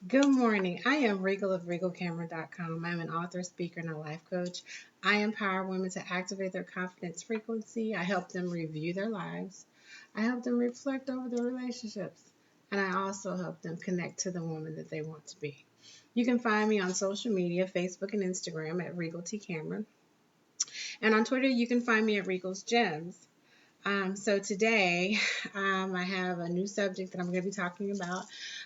Good morning. I am Regal of RegalCamera.com. I'm an author, speaker, and a life coach. I empower women to activate their confidence frequency. I help them review their lives. I help them reflect over their relationships. And I also help them connect to the woman that they want to be. You can find me on social media, Facebook and Instagram at Regal T Cameron. And on Twitter, you can find me at Regal's Gems. So today, I have a new subject that I'm going to be talking about.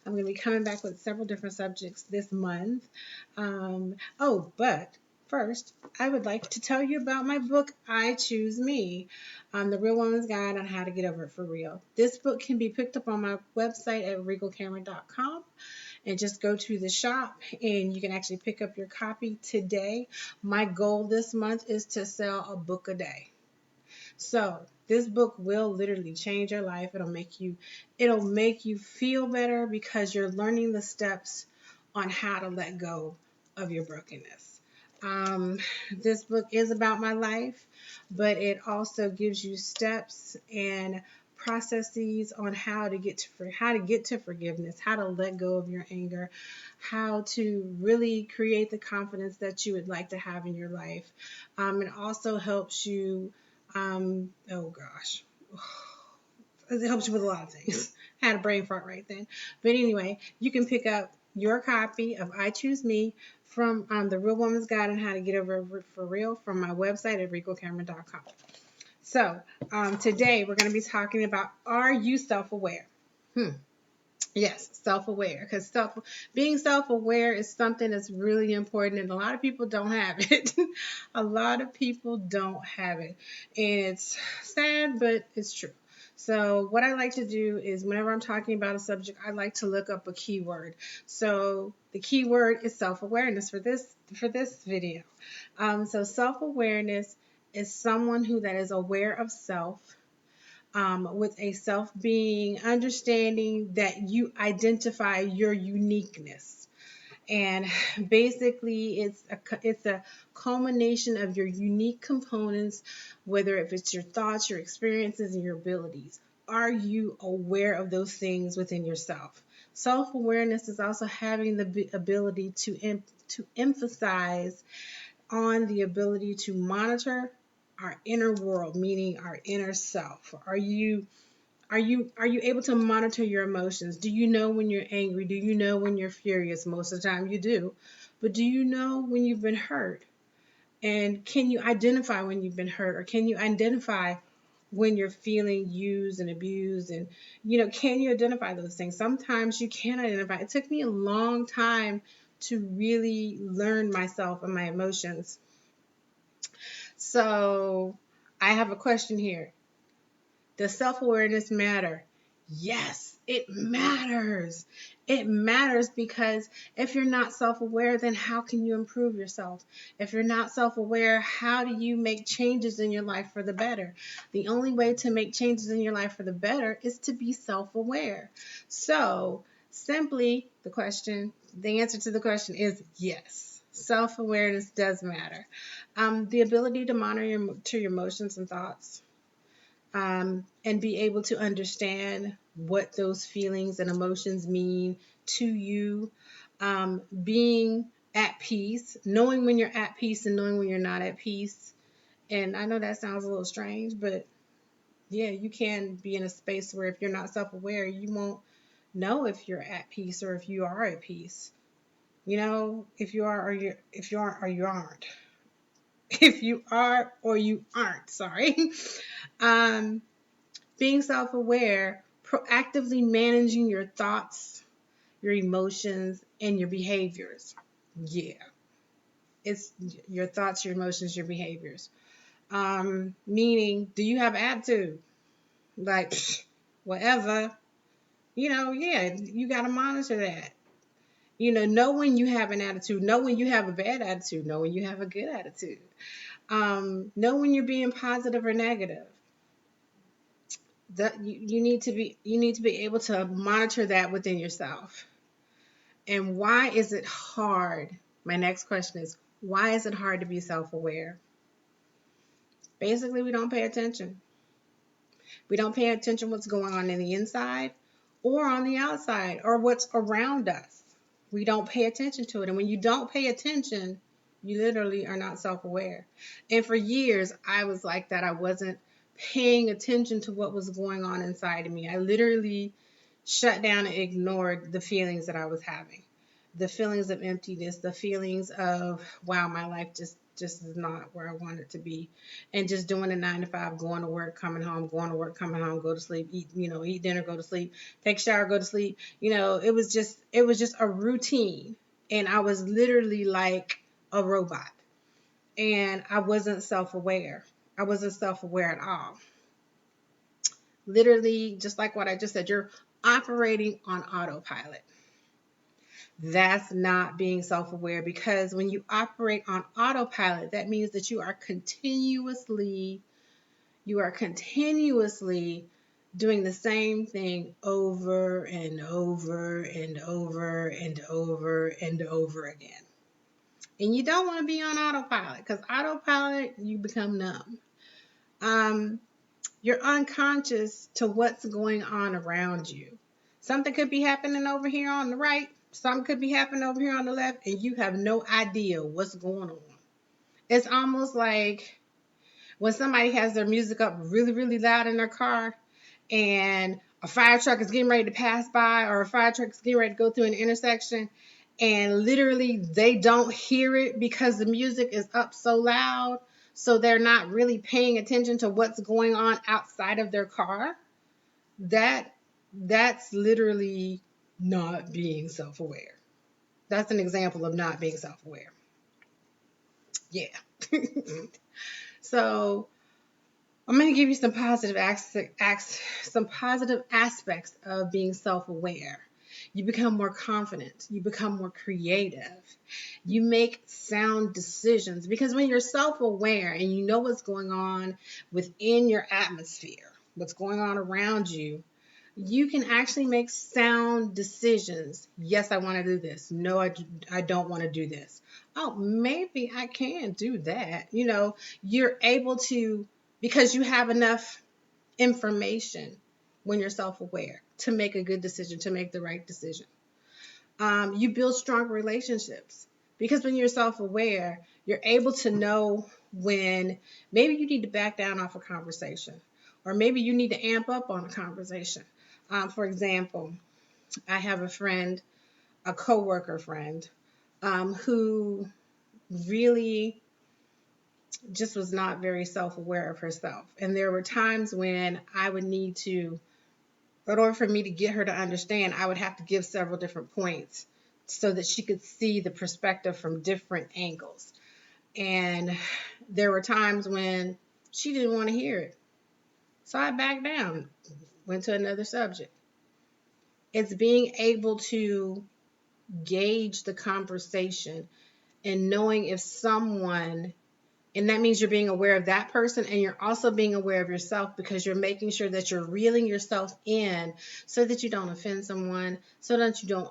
I'm going to be coming back with several different subjects this month. But first, I would like to tell you about my book, I Choose Me, The Real Woman's Guide on How to Get Over It for Real. This book can be picked up on my website at regalcamera.com and just go to the shop and you can actually pick up your copy today. My goal this month is to sell a book a day. So this book will literally change your life. It'll make you feel better because you're learning the steps on how to let go of your brokenness. This book is about my life, but it also gives you steps and processes on how to get to forgiveness, how to let go of your anger, how to really create the confidence that you would like to have in your life. It also helps you oh gosh. It helps you with a lot of things. I had a brain fart right then. But anyway, you can pick up your copy of I Choose Me from The Real Woman's Guide on How to Get Over It for Real from my website at regalcamera.com. So today we're going to be talking about, are you self-aware? Yes, self-aware, because being self-aware is something that's really important, and a lot of people don't have it. A lot of people don't have it, and it's sad, but it's true. So what I like to do is whenever I'm talking about a subject, I like to look up a keyword. So the keyword is self-awareness for this video. So self-awareness is someone who that is aware of self, with a self being understanding that you identify your uniqueness. And basically, it's a culmination of your unique components, whether if it's your thoughts, your experiences, and your abilities. Are you aware of those things within yourself? Self awareness is also having the ability to emphasize on the ability to monitor our inner world, meaning our inner self. Are you able to monitor your emotions? Do you know when you're angry? Do you know when you're furious? Most of the time you do. But do you know when you've been hurt? And can you identify when you've been hurt? Or can you identify when you're feeling used and abused? And, can you identify those things? Sometimes you can't identify. It took me a long time to really learn myself and my emotions. So I have a question here. Does self-awareness matter? Yes, it matters. It matters because if you're not self-aware, then how can you improve yourself? If you're not self-aware, how do you make changes in your life for the better? The only way to make changes in your life for the better is to be self-aware. So, simply the answer to the question is yes. Self-awareness does matter. The ability to monitor your emotions and thoughts, and be able to understand what those feelings and emotions mean to you. Being at peace, knowing when you're at peace and knowing when you're not at peace. And I know that sounds a little strange, but yeah, you can be in a space where if you're not self-aware, you won't know if you're at peace or if you are at peace. If you are or if you aren't or you aren't. If you are or you aren't, sorry. um, Being self aware, proactively managing your thoughts, your emotions, and your behaviors. Yeah, it's your thoughts, your emotions, your behaviors. Meaning, do you have attitude? Like, whatever. Yeah, you got to monitor that. Know when you have an attitude, know when you have a bad attitude, know when you have a good attitude. Know when you're being positive or negative. You need to be able to monitor that within yourself. And why is it hard? My next question is, why is it hard to be self-aware? Basically, we don't pay attention. We don't pay attention what's going on in the inside or on the outside or what's around us. We don't pay attention to it. And when you don't pay attention, you literally are not self-aware. And for years, I was like that. I wasn't paying attention to what was going on inside of me. I literally shut down and ignored the feelings that I was having. The feelings of emptiness, the feelings of, wow, my life just is not where I want it to be. And just doing a 9 to 5, going to work, coming home, going to work, coming home, go to sleep, eat dinner, go to sleep, take a shower, go to sleep. It was just a routine. And I was literally like a robot. And I wasn't self-aware. I wasn't self-aware at all. Literally, just like what I just said, you're operating on autopilot. That's not being self-aware, because when you operate on autopilot, that means that you are continuously doing the same thing over and over and over and over and over again. And you don't want to be on autopilot, because autopilot, you become numb. You're unconscious to what's going on around you. Something could be happening over here on the right, something could be happening over here on the left, and you have no idea what's going on. It's almost like when somebody has their music up really, really loud in their car, and a fire truck is getting ready to pass by, or a fire truck is getting ready to go through an intersection, and literally they don't hear it because the music is up so loud, so they're not really paying attention to what's going on outside of their car. That's literally not being self-aware. That's an example of not being self-aware. Yeah. So I'm going to give you some positive aspects of being self-aware. You become more confident. You become more creative. You make sound decisions, because when you're self-aware and you know what's going on within your atmosphere, what's going on around you, you can actually make sound decisions. Yes, I want to do this. No, I don't want to do this. Oh, maybe I can do that. You're able to, because you have enough information when you're self-aware to make a good decision, to make the right decision. You build strong relationships, because when you're self-aware, you're able to know when maybe you need to back down off a conversation, or maybe you need to amp up on a conversation. For example, I have a friend, a coworker friend, who really just was not very self-aware of herself. And there were times when I would need to, in order for me to get her to understand, I would have to give several different points so that she could see the perspective from different angles. And there were times when she didn't want to hear it. So I backed down, went to another subject. It's being able to gauge the conversation and knowing if someone, and that means you're being aware of that person, and you're also being aware of yourself, because you're making sure that you're reeling yourself in so that you don't offend someone, so that you don't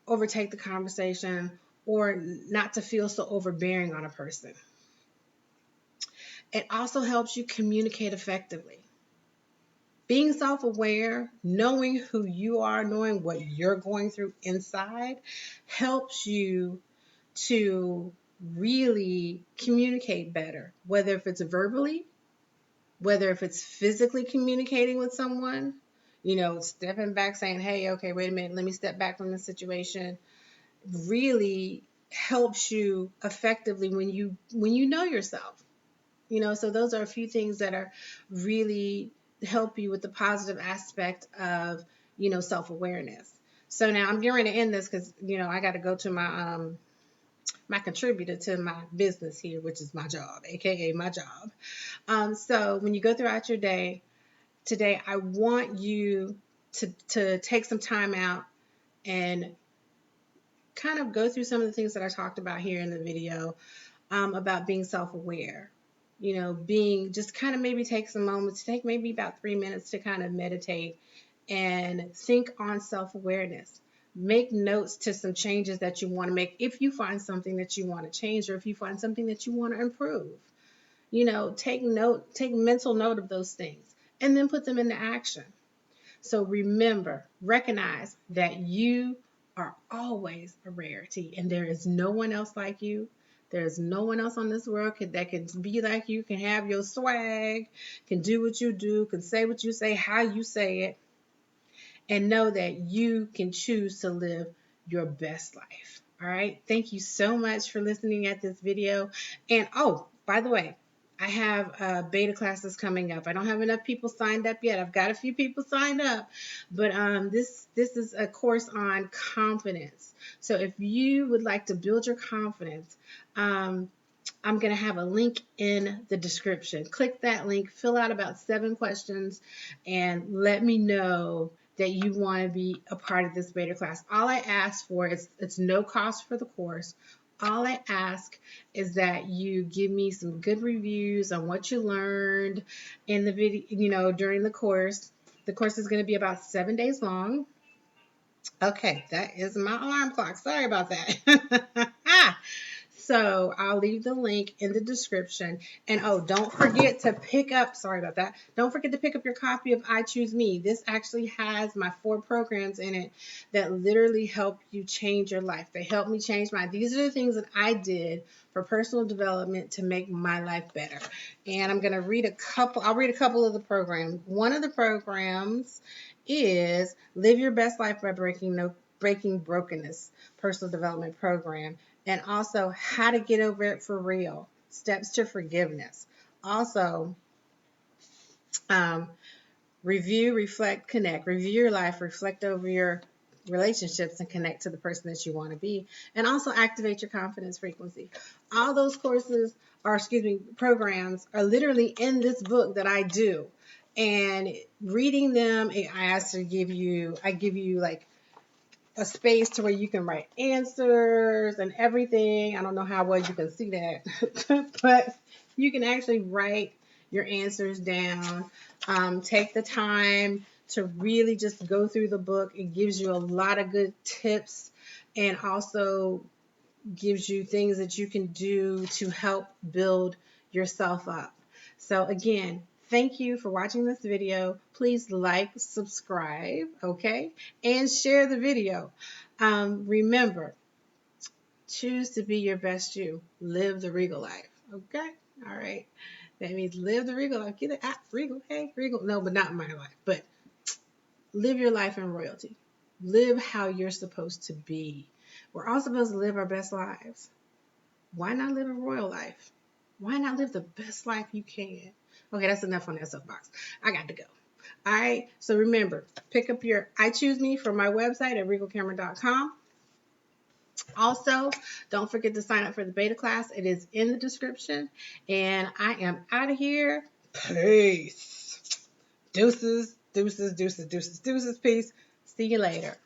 overtake the conversation, or not to feel so overbearing on a person. It also helps you communicate effectively. Being self-aware, knowing who you are, knowing what you're going through inside, helps you to really communicate better, whether if it's verbally, whether if it's physically communicating with someone, stepping back, saying, hey, okay, wait a minute, let me step back from the situation, really helps you effectively when you know yourself. So those are a few things that are really help you with the positive aspect of, self-awareness. So now I'm getting ready to end this, because, I got to go to my contributor to my business here, which is my job, aka my job. So when you go throughout your day today, I want you to take some time out and kind of go through some of the things that I talked about here in the video, about being self-aware. Being, just kind of maybe take some moments, take maybe about 3 minutes to kind of meditate and think on self-awareness. Make notes to some changes that you want to make if you find something that you want to change, or if you find something that you want to improve. Take mental note of those things and then put them into action. So remember, recognize that you are always a rarity and there is no one else like you. There's no one else on this world that can be like you, can have your swag, can do what you do, can say what you say, how you say it, and know that you can choose to live your best life. All right. Thank you so much for listening at this video. And oh, by the way, I have beta classes coming up. I don't have enough people signed up yet. I've got a few people signed up, but this is a course on confidence. So if you would like to build your confidence, I'm going to have a link in the description. Click that link, fill out about 7 questions, and let me know that you want to be a part of this beta class. All I ask for is it's no cost for the course. All I ask is that you give me some good reviews on what you learned in the video, during the course. The course is going to be about 7 days long. Okay, that is my alarm clock. Sorry about that. So I'll leave the link in the description. And oh, don't forget to pick up, sorry about that. Don't forget to pick up your copy of I Choose Me. This actually has my 4 programs in it that literally help you change your life. They help me change mine. These are the things that I did for personal development to make my life better. And I'm going to read I'll read a couple of the programs. One of the programs is Live Your Best Life by Breaking Brokenness Personal Development Program, and also How to Get Over It for Real, Steps to Forgiveness. Also, review, reflect, connect. Review your life, reflect over your relationships, and connect to the person that you want to be. And also activate your confidence frequency. All those programs are literally in this book that I do. And reading them, I give you like a space to where you can write answers and everything. I don't know how well you can see that, but you can actually write your answers down. Take the time to really just go through the book. It gives you a lot of good tips and also gives you things that you can do to help build yourself up. So again, thank you for watching this video. Please like, subscribe, okay? And share the video. Remember, choose to be your best you. Live the regal life, okay? All right. That means live the regal life. Get it out, regal, hey, regal. No, but not in my life. But live your life in royalty. Live how you're supposed to be. We're all supposed to live our best lives. Why not live a royal life? Why not live the best life you can? Okay, that's enough on that soapbox. I got to go. All right, so remember, pick up your I Choose Me from my website at regalcamera.com. Also, don't forget to sign up for the beta class. It is in the description. And I am out of here. Peace. Deuces, deuces, deuces, deuces, deuces. Peace. See you later.